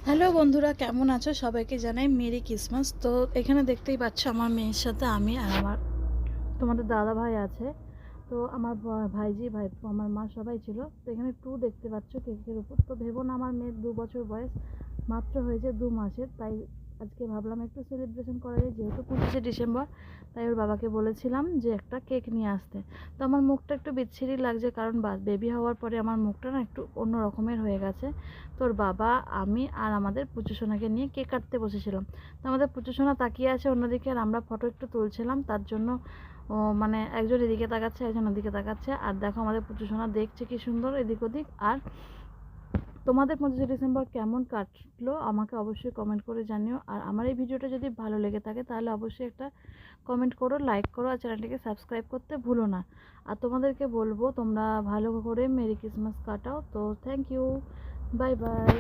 Hello বন্ধুরা, কেমন আছো? সবাইকে জানাই মেরি ক্রিসমাস। তো এখানে দেখতেই পাচ্ছ আমার মেয়ের সাথে আমি আর আমার তোমাদের দাদা ভাই আছে। তো আমার ভাইজি ভাইপো আমার মা সবাই ছিল। তো এখানে দেখতে পাচ্ছ কেকের উপর। তো ভেবো না, আমার মেয়ের 2 বছর বয়স, মাত্র হয়েছে 2 মাসের। তাই আজকে ভাবলাম একটু সেলিব্রেশন করা যায়, যেহেতু 25শে ডিসেম্বর। তাই ওর বাবাকে বলেছিলাম যে একটা কেক নিয়ে আসতে। তো আমার মুখটা একটু বিচ্ছিরি লাগছে, কারণ বেবি হওয়ার পরে আমার মুখটা না একটু অন্য রকমের হয়ে গেছে। তোর বাবা, আমি আর আমাদের পুচুসোনাকে নিয়ে কেক কাটতে বসেছিলাম। তো আমাদের পুচুসোনা তাকিয়ে আছে অন্যদিকে, আর আমরা ফটো একটু তুলছিলাম। তার জন্য ও মানে একজন এদিকে তাকাচ্ছে, একজন ওদিকে তাকাচ্ছে। আর দেখো আমাদের পুচুসোনা দেখছে কি সুন্দর এদিক ওদিক। আর তোমাদের 25শে ডিসেম্বর কেমন কাটলো আমাকে অবশ্যই কমেন্ট করে জানিও। আর আমার এই ভিডিওটা যদি ভালো লেগে থাকে তাহলে অবশ্যই একটা কমেন্ট করো, লাইক করো, আর চ্যানেলটিকে সাবস্ক্রাইব করতে ভুলো না। আর তোমাদেরকে বলবো তোমরা ভালো করে মেরি ক্রিসমাস কাটাও। তো থ্যাংক ইউ, বাই বাই।